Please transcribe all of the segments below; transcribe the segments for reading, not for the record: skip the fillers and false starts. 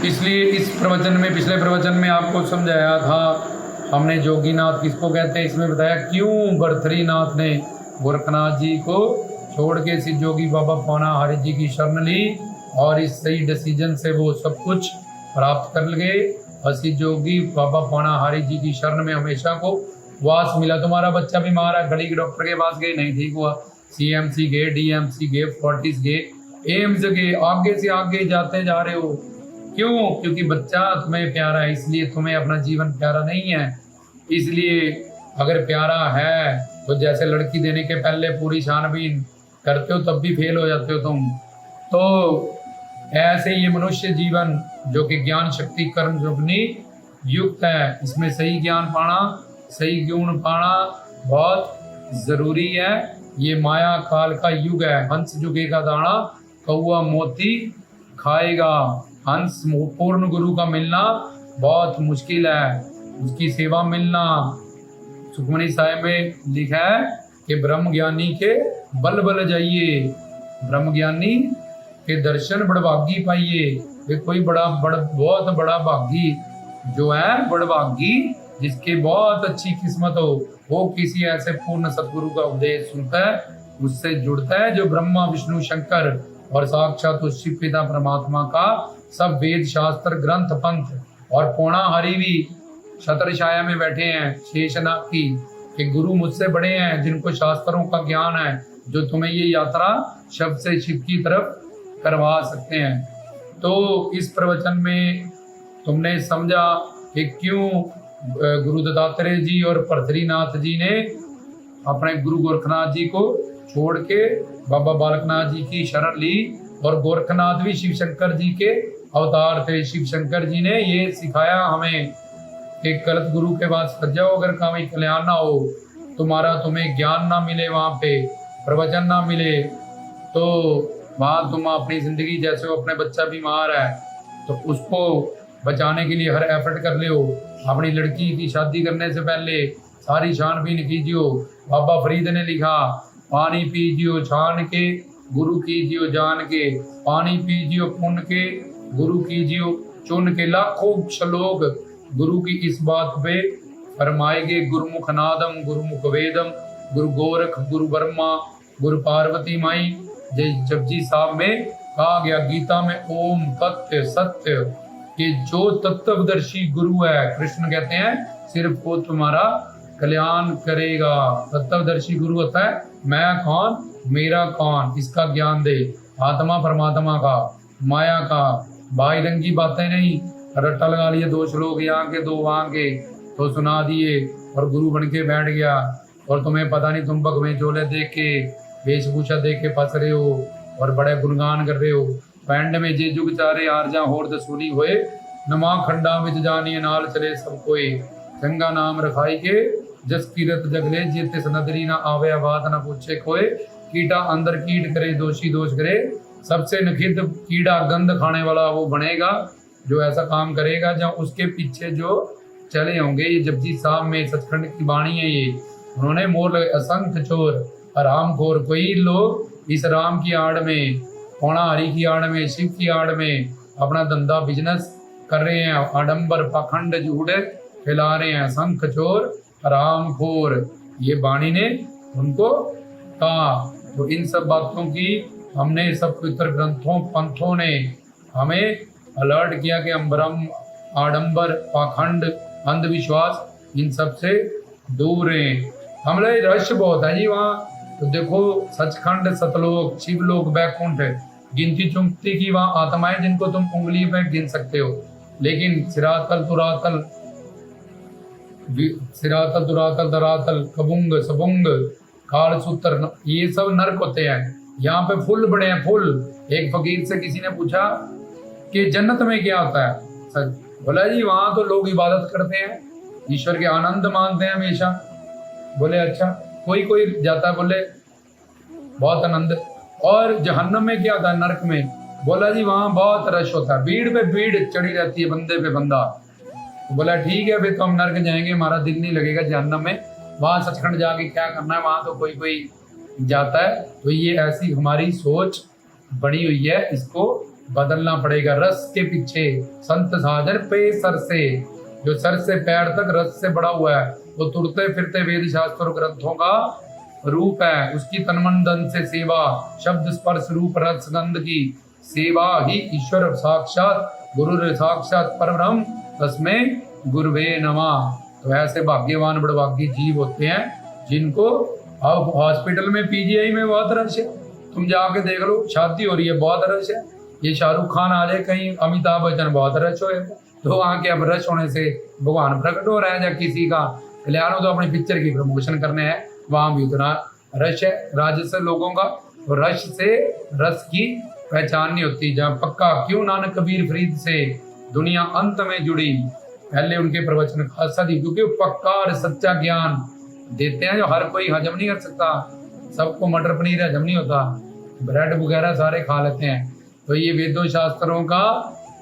इसलिए इस प्रवचन में, पिछले प्रवचन में आपको समझाया था हमने जोगीनाथ किसको कहते हैं, इसमें बताया क्यों भर्तृनाथ ने गोरखनाथ जी को छोड़ के सिद्ध जोगी बाबा पौना हरि जी की शरण ली और इस सही डिसीजन से वो सब कुछ प्राप्त कर गए। और सिद्ध जोगी बाबा पौना हरि जी की शरण में हमेशा को वास मिला। तुम्हारा बच्चा बीमार है, गली के डॉक्टर के पास गए, नहीं ठीक हुआ, CMC गए, DMC गए, फोर्टिस गए, एम्स गए, आगे से आगे जाते जा रहे हो। क्यों? क्योंकि बच्चा तुम्हें प्यारा है, इसलिए तुम्हें अपना जीवन प्यारा नहीं है। इसलिए अगर प्यारा है तो जैसे लड़की देने के पहले पूरी छानबीन करते हो तब भी फेल हो जाते हो तुम, तो ऐसे ये मनुष्य जीवन जो कि ज्ञान शक्ति कर्म योगनी युक्त है, इसमें सही ज्ञान पाना, सही गुण पाना बहुत जरूरी है। ये माया काल का युग है, हंस जुगेगा दाना कौआ मोती खाएगा। हंस पूर्ण गुरु का मिलना बहुत मुश्किल है, उसकी सेवा मिलना। सुखमनी साहिब में लिखा है कि ब्रह्म ज्ञानी के बल बल जाइए, ब्रह्म ज्ञानी के दर्शन बड़भागी पाइए। वे कोई बहुत बड़ा भागी जो है, बड़भागी जिसके बहुत अच्छी किस्मत हो, वो किसी ऐसे पूर्ण सतगुरु का उपदेश सुनता है, उससे जुड़ता है, जो ब्रह्मा विष्णु शंकर और साक्षात उस शिव पिता परमात्मा का सब वेद शास्त्र ग्रंथ पंथ और पौना हरि भी छत्र छाया में बैठे हैं शेषनाग की, कि गुरु मुझसे बड़े हैं जिनको शास्त्रों का ज्ञान है, जो तुम्हें ये यात्रा शब्द से शिव की तरफ करवा सकते हैं। तो इस प्रवचन में तुमने समझा कि क्यों गुरु दत्तात्रेय जी और भर्तृनाथ जी ने अपने गुरु गोरखनाथ जी को छोड़ के बाबा बालकनाथ जी की शरण ली। और गोरखनाथ भी शिव शंकर जी के अवतार थे। शिव शंकर जी ने ये सिखाया हमें कि गलत गुरु के पास फंस जाओ, अगर कभी कल्याण ना हो, तुम्हें ज्ञान ना मिले, वहाँ पे प्रवचन ना मिले, तो वहाँ तुम अपनी जिंदगी, जैसे वो अपने बच्चा बीमार है तो उसको बचाने के लिए हर एफर्ट कर ले हो। अपनी लड़की की शादी करने से पहले सारी छानबीन कीजियो। बाबा फरीद ने लिखा, पानी पीजियो छान के, गुरु कीजियो जान के, पानी पीजियो पुण्य के, गुरु कीजियो चुन के। लाखों श्लोक गुरु की इस बात पे फरमाएगे। गुरुमुख नादम गुरुमुख वेदम, गुरु गोरख गुरु ब्रह्मा गुरु पार्वती माई। जपजी साहब में कहा गया गीता में, ओम तत्व सत्य, कि जो तत्वदर्शी गुरु है, कृष्ण कहते हैं सिर्फ वो तुम्हारा कल्याण करेगा। तत्वदर्शी गुरु होता है मैं कौन मेरा कौन, इसका ज्ञान दे, आत्मा परमात्मा का, माया का, बाई रंगी बातें नहीं। रट्टा लगा लिए, 2 श्लोक यहाँ के 2 वहाँ के तो सुना दिए और गुरु बन के बैठ गया, और तुम्हें पता नहीं तुम भगवे चोले देख के, वेशभूषा देख के फंस रहे हो और बड़े गुणगान कर रहे हो। पैंड में जे जुग चारे आरजा होर दसूली होए, नमा खंडा विच जानिए नाल चले सब कोई। चंगा नाम रखाई के जस कीरत जगले, जे तिस नदरी ना आवे बात ना पूछे कोई। कीटा अंदर कीट करे दोषी दोष करे, सबसे नखिद कीड़ा गंध खाने वाला वो बनेगा जो ऐसा काम करेगा। जहाँ उसके पीछे जो चले होंगे, ये जपजी साहब में सचखंड की वाणी है, ये उन्होंने मोर लगे, असंख्य चोर हरामखोर। कोई लोग इस राम की आड़ में, पौना हरि की आड़ में, शिव की आड़ में अपना धंधा बिजनेस कर रहे हैं, आडंबर पाखंड झूठ फैला रहे हैं, संख चोर हरामखोर, ये वाणी ने उनको कहा। तो इन सब बातों की हमने सब पवित्र ग्रंथों पंथों ने हमें अलर्ट किया कि हम ब्रह्म, आडंबर, पाखंड, अंधविश्वास इन सब से दूर रहें। हमारे रश बहुत है जी वहाँ, तो देखो सचखंड, सतलोक, शिवलोक, बैकुंठ, गिनती चुंगती की वहाँ आत्माएं जिनको तुम उंगली पे गिन सकते हो। लेकिन सिरातल तुरातल, सिरातल दुरातल दरातल, कबुंग सबुंग, काल सूत्र, ये सब नरक होते हैं। यहाँ पे फुल बड़े हैं, फुल। एक फकीर से किसी ने पूछा कि जन्नत में क्या होता है, सच बोला जी वहां तो लोग इबादत करते हैं, ईश्वर के आनंद मानते हैं हमेशा। बोले अच्छा, कोई कोई जाता है, बोले बहुत आनंद। और जहन्नम में क्या होता है, नरक में? बोला जी वहां बहुत रश होता है, भीड़ पे भीड़ चढ़ी रहती है, बंदे पे बंदा। तो बोला ठीक है, फिर तो हम नरक जाएंगे, हमारा दिल नहीं लगेगा जहन्नम में, वहां सचखंड जाके क्या करना है, वहां तो कोई कोई जाता है। तो ये ऐसी हमारी सोच बनी हुई है, इसको बदलना पड़ेगा। रस के पीछे संत साजन पे सर से, जो सर से पैर तक रस से बड़ा हुआ है, वो तुरते फिरते वेद शास्त्र ग्रंथों का रूप है। उसकी तनमन धन से सेवा, शब्द स्पर्श रूप रस गंध की सेवा ही ईश्वर साक्षात गुरु साक्षात परब्रह्म तस्मै गुरुवे नमः। तो ऐसे भाग्यवान बड़भागी जीव होते हैं जिनको, अब हॉस्पिटल में पीजीआई में बहुत रश है, तुम जाके देख लो, शादी हो रही है बहुत रश है। ये शाहरुख खान आ जाए कहीं, अमिताभ बच्चन, बहुत रश होएगा। तो वहाँ के अब रश होने से भगवान प्रकट हो रहे हैं, या किसी का कल्याण हो तो अपनी पिक्चर की प्रमोशन करने हैं, वहां भी उतना रश है राजस्व लोगों का। तो रश से रस की पहचान नहीं होती। जहाँ पक्का क्यों नानक कबीर फरीद से दुनिया अंत में जुड़ी, पहले उनके प्रवचन खासा थी, क्योंकि वो पक्का और सच्चा ज्ञान देते हैं जो हर कोई हजम नहीं कर सकता। सबको मटर पनीर हजम नहीं होता, ब्रेड वगैरह सारे खा लेते हैं। तो ये वेदों शास्त्रों का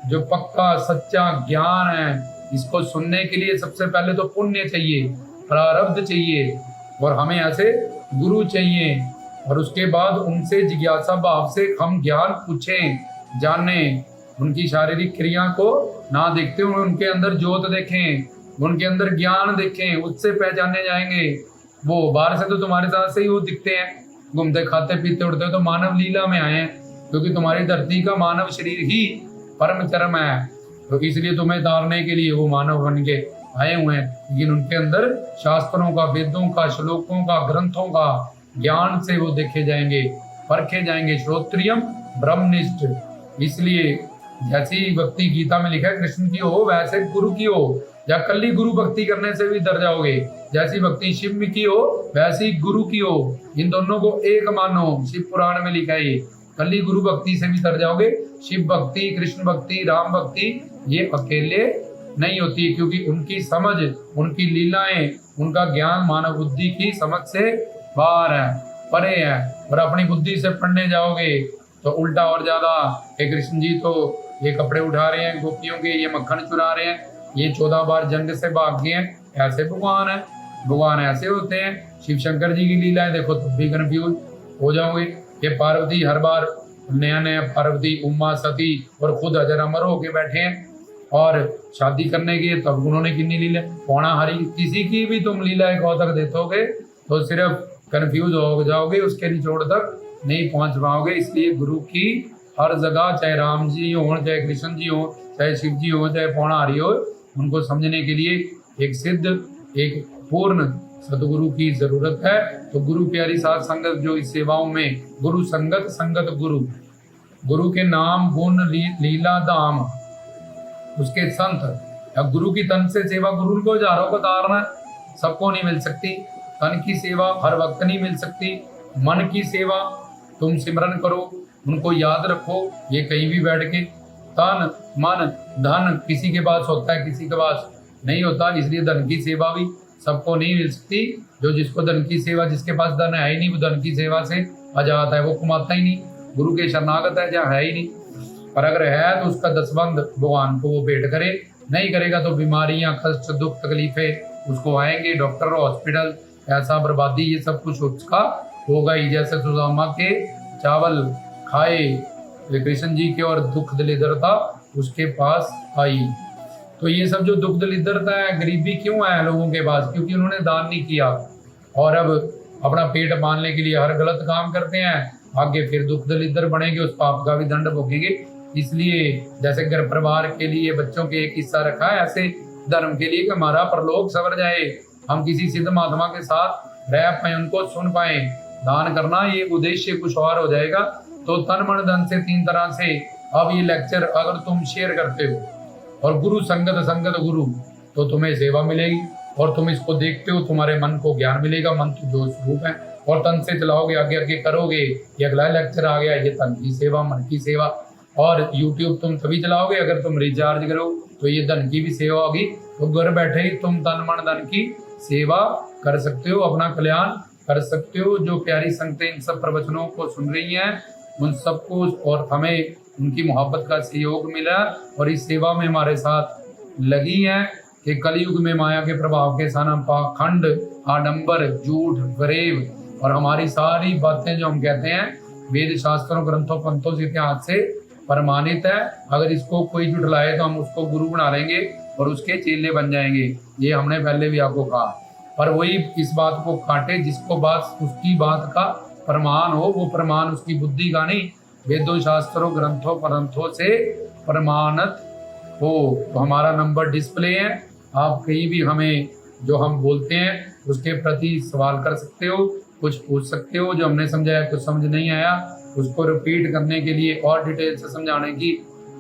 जो पक्का सच्चा ज्ञान है, इसको सुनने के लिए सबसे पहले तो पुण्य चाहिए, प्रारब्ध चाहिए, और हमें ऐसे गुरु चाहिए। और उसके बाद उनसे जिज्ञासा भाव से हम ज्ञान पूछें, जाने, उनकी शारीरिक क्रिया को ना देखते हुए उनके अंदर ज्योत देखें, उनके अंदर ज्ञान देखें, उससे पहचाने जाएंगे। वो बाहर से तो तुम्हारे साथ से ही वो दिखते हैं, घूमते खाते पीते उड़ते, तो मानव लीला में आए हैं, क्योंकि तुम्हारी धरती का मानव शरीर ही परम चरम है। तो इसलिए तुम्हें तारने के लिए वो मानव बन के आए हुए हैं। लेकिन उनके अंदर शास्त्रों का, वेदों का, श्लोकों का, ग्रंथों का ज्ञान से वो देखे जाएंगे, परखे जाएंगे। श्रोत्रियम ब्रह्मनिष्ठ। इसलिए जैसी भक्ति गीता में लिखा है कृष्ण की हो वैसे गुरु की हो, या कल्ली गुरु भक्ति करने से भी डर जाओगे। जैसी भक्ति शिव की हो वैसी गुरु की हो, इन दोनों को एक मानो। शिव पुराण में लिखा है, कल्ली गुरु भक्ति से भी डर जाओगे। शिव भक्ति, कृष्ण भक्ति, राम भक्ति ये अकेले नहीं होती, क्योंकि उनकी समझ, उनकी लीलाएं, उनका ज्ञान मानव बुद्धि की समझ से बाहर है, परे है। और अपनी बुद्धि से पढ़ने जाओगे तो उल्टा और ज्यादा। ये कृष्ण जी तो ये कपड़े उठा रहे हैं गोपियों के, ये मक्खन चुरा रहे हैं, ये 14 बार जंग से भाग गए हैं, ऐसे भगवान है। भगवान ऐसे होते हैं। शिव शंकर जी की लीलाएं देखो तो भी कंफ्यूज हो जाओगे। ये पार्वती हर बार नया नया, पार्वती, उमा, सती, और खुद अजर अमर होके बैठे हैं। और शादी करने की तब उन्होंने कितनी लीला, पौना हरी, किसी की भी तुम लीला एक तक देखोगे तो सिर्फ कंफ्यूज हो जाओगे, उसके निचोड़ तक नहीं पहुंच पाओगे। इसलिए गुरु की हर जगह, चाहे राम जी हो, चाहे कृष्ण जी हो, चाहे शिव जी हो, चाहे पौना हरि हो, उनको समझने के लिए एक सिद्ध, एक पूर्ण सदगुरु की जरूरत है। तो गुरु प्यारी साथ संगत जो इस सेवाओं में, गुरु संगत, संगत गुरु, गुरु के नाम गुण लीला धाम, उसके संत। अब गुरु की तन से सेवा, गुरु को हजारों को तारना सबको नहीं मिल सकती। तन की सेवा हर वक्त नहीं मिल सकती। मन की सेवा तुम सिमरन करो, उनको याद रखो। ये कहीं भी बैठ के, तन मन धन किसी के पास होता है, किसी के पास नहीं होता। इसलिए धन की सेवा भी सबको नहीं मिल सकती। जो जिसको धन की सेवा, जिसके पास धन है ही नहीं, वो धन की सेवा से आजाद है, वो कमाता ही नहीं, गुरु के शरणागत है, जहाँ है ही नहीं। पर अगर है तो उसका दसबंध भगवान को वो भेंट करे, नहीं करेगा तो बीमारियां, कष्ट, दुख, तकलीफें उसको आएंगे। डॉक्टर, हॉस्पिटल, पैसा, बर्बादी, ये सब कुछ उसका होगा ही। जैसे सुदामा के चावल खाए कृष्ण जी के और दुख दलिद्रता उसके पास आई। तो ये सब जो दुख दलिद्रता है, गरीबी क्यों है लोगों के पास? क्योंकि उन्होंने दान नहीं किया, और अब अपना पेट पालने के लिए हर गलत काम करते हैं। आगे फिर दुख दलिद्र बनेंगे, उस पाप का भी दंड भोगेंगे। इसलिए जैसे घर परिवार के लिए बच्चों के एक हिस्सा रखा है, ऐसे धर्म के लिए कि हमारा परलोक सवर जाए, हम किसी सिद्ध महात्मा के साथ रह पाए, उनको सुन पाए। दान करना ये उद्देश्य कुछ और हो जाएगा। तो तन मन धन से 3 तरह से अब ये लेक्चर अगर तुम शेयर करते हो, और गुरु संगत, संगत गुरु, तो तुम्हें सेवा मिलेगी। और तुम इसको देखते हो, तुम्हारे मन को ज्ञान मिलेगा। मन तो जो स्वरूप है, और तन से चलाओगे, आगे आगे करोगे। ये अगला लेक्चर आ गया, ये तन की सेवा, मन की सेवा। और YouTube तुम तभी चलाओगे अगर तुम रिचार्ज करो, तो ये धन की भी सेवा होगी। तो घर बैठे ही तुम तन मन धन की सेवा कर सकते हो, अपना कल्याण कर सकते हो। जो प्यारी संगतें इन सब प्रवचनों को सुन रही हैं, उन सबको, और हमें उनकी मोहब्बत का सहयोग मिला, और इस सेवा में हमारे साथ लगी हैं कि कलयुग में माया के प्रभाव के सन पाखंड, आडंबर, झूठ, फरेब, और हमारी सारी बातें जो हम कहते हैं वेद शास्त्रों, ग्रंथों, पंथों से, इतिहास से प्रमाणित है। अगर इसको कोई जुटलाए तो हम उसको गुरु बना लेंगे और उसके चेले बन जाएंगे। ये हमने पहले भी आपको कहा। पर वही इस बात को काटे जिसको बात उसकी बात का प्रमाण हो, वो प्रमाण उसकी बुद्धि का नहीं, वेदों शास्त्रों ग्रंथों ग्रंथों से प्रमाणित हो। तो हमारा नंबर डिस्प्ले है, आप कहीं भी हमें जो हम बोलते हैं उसके प्रति सवाल कर सकते हो, कुछ पूछ सकते हो। जो हमने समझाया कुछ समझ नहीं आया उसको रिपीट करने के लिए और डिटेल से समझाने की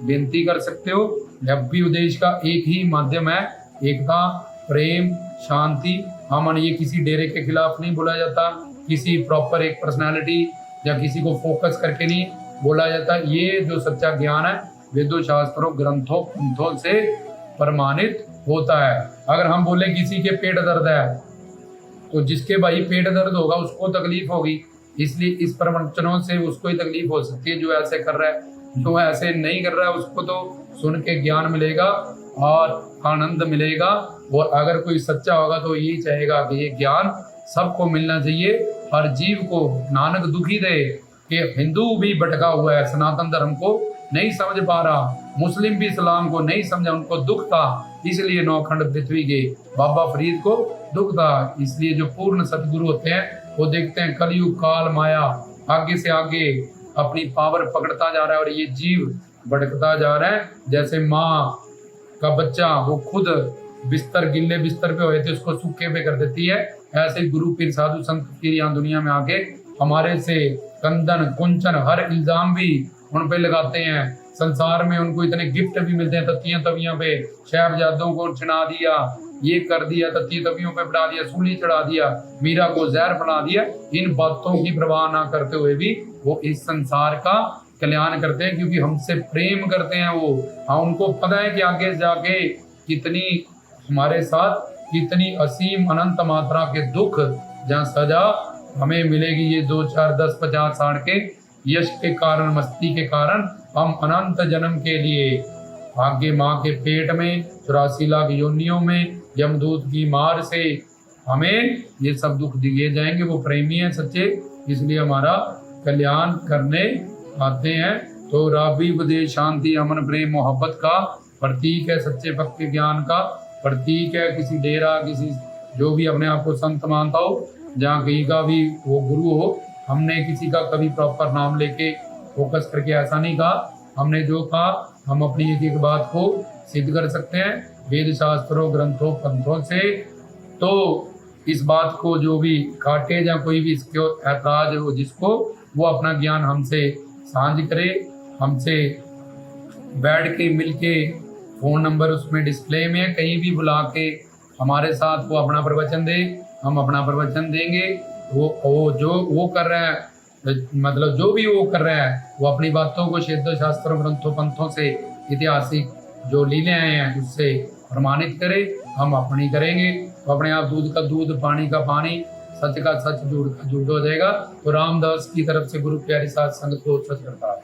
विनती कर सकते हो। जब भी उद्देश्य का एक ही माध्यम है, एकता, प्रेम, शांति। अमन। ये किसी डेरे के खिलाफ नहीं बोला जाता, किसी प्रॉपर एक पर्सनालिटी या किसी को फोकस करके नहीं बोला जाता। ये जो सच्चा ज्ञान है वेदों शास्त्रों ग्रंथों पंथों से प्रमाणित होता है। अगर हम बोले किसी के पेट दर्द है तो जिसके भाई पेट दर्द होगा उसको तकलीफ होगी, इसलिए इस प्रवचनों से उसको ही तकलीफ हो सकती है जो ऐसे कर रहा है। जो ऐसे नहीं कर रहा है उसको तो सुन के ज्ञान मिलेगा और आनंद मिलेगा। और अगर कोई सच्चा होगा तो यही चाहेगा कि ये ज्ञान सबको मिलना चाहिए, हर जीव को। नानक दुखी दे कि हिंदू भी भटका हुआ है, सनातन धर्म को नहीं समझ पा रहा, मुस्लिम भी इस्लाम को नहीं समझा, उनको दुख था इसलिए नौखंड पृथ्वी के। बाबा फरीद को दुख था, इसलिए जो पूर्ण सतगुरु होते हैं वो देखते हैं कलयुग काल माया आगे से आगे अपनी पावर पकड़ता जा रहा है और ये जीव भटकता जा रहा है। जैसे माँ का बच्चा वो खुद बिस्तर गिल्ले बिस्तर पे हुए थे उसको सूखे पे कर देती है, ऐसे गुरु पीर साधु संत पीर यहाँ दुनिया में आके हमारे से कंदन कुंचन हर इल्जाम भी उन पे लगाते हैं। संसार में उनको इतने गिफ्ट भी मिलते हैं, तत्तियां तवियों पे शहजादों को छिना दिया, ये कर दिया, तत्ती तवियों पे बढ़ा दिया, सूली चढ़ा दिया, मीरा को जहर बना दिया। इन बातों की परवाह ना करते हुए भी वो इस संसार का कल्याण करते हैं क्योंकि हमसे प्रेम करते हैं वो। हाँ, उनको पता है कि आगे जाके कितनी हमारे साथ कितनी असीम अनंत मात्रा के दुख जहाँ सजा हमें मिलेगी। ये 2 4 10 50 60 के यश के कारण मस्ती के कारण हम अनंत जन्म के लिए आगे माँ के पेट में 84 लाख योनियों में यमदूत की मार से हमें ये सब दुख दिए जाएंगे। वो प्रेमी है सच्चे, इसलिए हमारा कल्याण करने आते हैं। तो राबी उपदेश शांति अमन प्रेम मोहब्बत का प्रतीक है, सच्चे पक्के ज्ञान का प्रतीक है। किसी डेरा किसी जो भी अपने आप को संत मानता हो, जहाँ कहीं का भी वो गुरु हो, हमने किसी का कभी प्रॉपर नाम लेके फोकस करके ऐसा नहीं कहा। हमने जो कहा हम अपनी एक एक बात को सिद्ध कर सकते हैं वेद शास्त्रों ग्रंथों पंथों से। तो इस बात को जो भी काटे या कोई भी इसके ऐतराज हो जिसको, वो अपना ज्ञान हमसे साझा करे, हमसे बैठ के मिल के, फ़ोन नंबर उसमें डिस्प्ले में है, कहीं भी बुला के हमारे साथ वो अपना प्रवचन दे, हम अपना प्रवचन देंगे। वो जो वो कर रहा है, मतलब जो भी वो कर रहा है, वो अपनी बातों को वेद शास्त्रों ग्रंथों पंथों से ऐतिहासिक जो लीलाएं हैं उससे प्रमाणित करे, हम अपनी करेंगे तो अपने आप दूध का दूध पानी का पानी सच का सच झूठ का झूठ हो जाएगा। तो रामदास की तरफ से गुरु प्यारी साथ संगत को सच करता है।